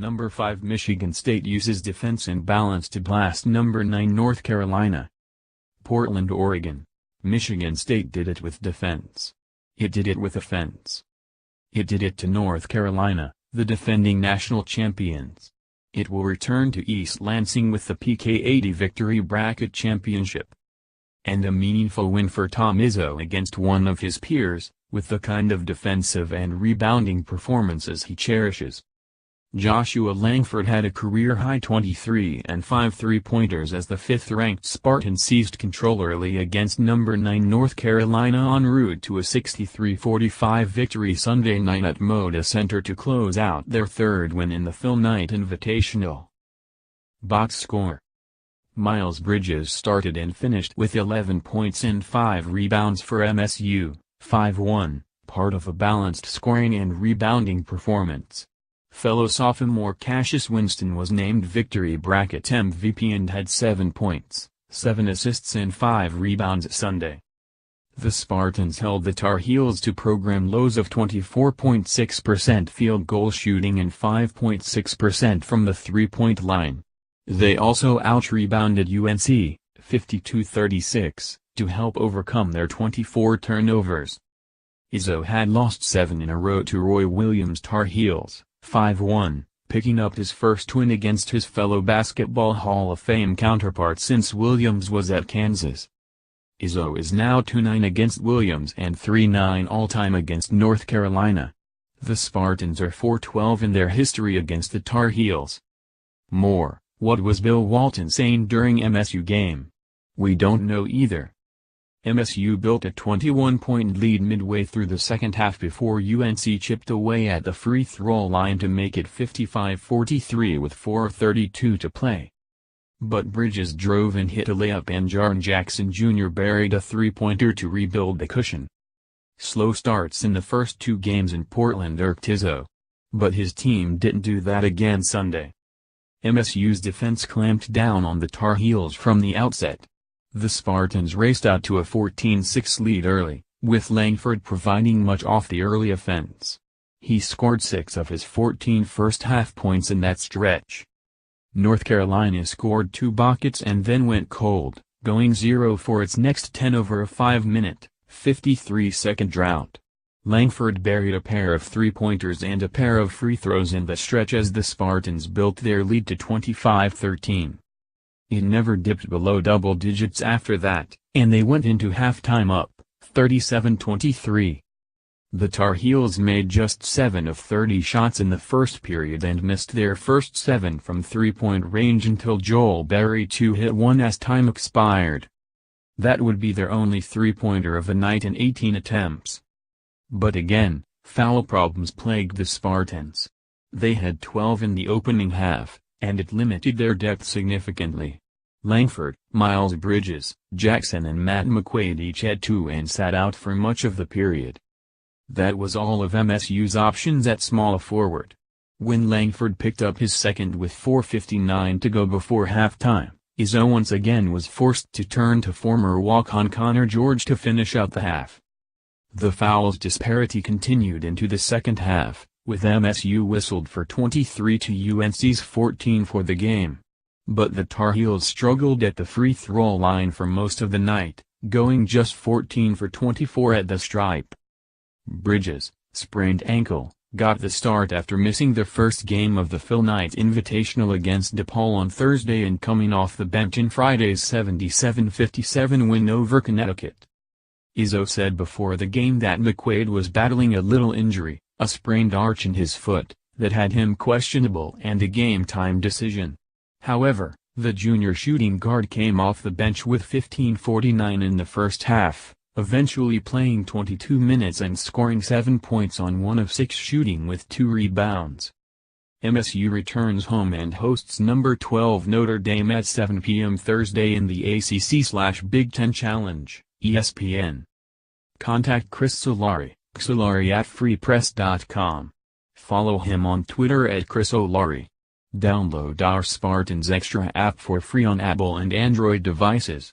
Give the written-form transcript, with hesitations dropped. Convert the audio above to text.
Number 5 Michigan State uses defense and balance to blast number 9 North Carolina. Portland, Oregon. Michigan State did it with defense. It did it with offense. It did it to North Carolina, the defending national champions. It will return to East Lansing with the PK80 Victory Bracket Championship. And a meaningful win for Tom Izzo against one of his peers, with the kind of defensive and rebounding performances he cherishes. Joshua Langford had a career-high 23 and 5 three-pointers as the 5th-ranked Spartans seized control early against number 9 North Carolina en route to a 63-45 victory Sunday night at Moda Center to close out their 3rd win in the Phil Knight Invitational. Box score: Miles Bridges started and finished with 11 points and 5 rebounds for MSU, 5-1, part of a balanced scoring and rebounding performance. Fellow sophomore Cassius Winston was named Victory Bracket MVP and had 7 points, 7 assists and 5 rebounds Sunday. The Spartans held the Tar Heels to program lows of 24.6% field goal shooting and 5.6% from the three-point line. They also out-rebounded UNC, 52-36, to help overcome their 24 turnovers. Izzo had lost 7 in a row to Roy Williams' Tar Heels, 5-1, picking up his first win against his fellow Basketball Hall of Fame counterpart since Williams was at Kansas. Izzo is now 2-9 against Williams and 3-9 all-time against North Carolina. The Spartans are 4-12 in their history against the Tar Heels. More: what was Bill Walton saying during MSU game? We don't know either. MSU built a 21-point lead midway through the second half before UNC chipped away at the free throw line to make it 55-43 with 4:32 to play. But Bridges drove and hit a layup and Jaren Jackson Jr. buried a three-pointer to rebuild the cushion. Slow starts in the first 2 games in Portland irked Izzo. But his team didn't do that again Sunday. MSU's defense clamped down on the Tar Heels from the outset. The Spartans raced out to a 14-6 lead early, with Langford providing much off the early offense. He scored 6 of his 14 first-half points in that stretch. North Carolina scored 2 buckets and then went cold, going 0 for its next 10 over a 5-minute, 53-second drought. Langford buried a pair of three-pointers and a pair of free throws in the stretch as the Spartans built their lead to 25-13. It never dipped below double digits after that, and they went into halftime up, 37-23. The Tar Heels made just 7 of 30 shots in the first period and missed their first 7 from three-point range until Joel Berry 2 hit one as time expired. That would be their only three-pointer of the night in 18 attempts. But again, foul problems plagued the Spartans. They had 12 in the opening half, and it limited their depth significantly. Langford, Miles Bridges, Jackson and Matt McQuaid each had 2 and sat out for much of the period. That was all of MSU's options at small forward. When Langford picked up his second with 4:59 to go before halftime, Izzo once again was forced to turn to former walk-on Connor George to finish out the half. The fouls disparity continued into the second half, with MSU whistled for 23 to UNC's 14 for the game. But the Tar Heels struggled at the free throw line for most of the night, going just 14 for 24 at the stripe. Bridges, sprained ankle, got the start after missing the first game of the Phil Knight Invitational against DePaul on Thursday and coming off the bench in Friday's 77-57 win over Connecticut. Izzo said before the game that McQuaid was battling a little injury, a sprained arch in his foot, that had him questionable and a game-time decision. However, the junior shooting guard came off the bench with 15:49 in the first half, eventually playing 22 minutes and scoring 7 points on 1 of 6 shooting with 2 rebounds. MSU returns home and hosts number 12 Notre Dame at 7 p.m. Thursday in the ACC/Big Ten Challenge, ESPN. Contact Chris Solari, xolari@freepress.com. Follow him on Twitter @ChrisOlari. Download our Spartans Extra app for free on Apple and Android devices.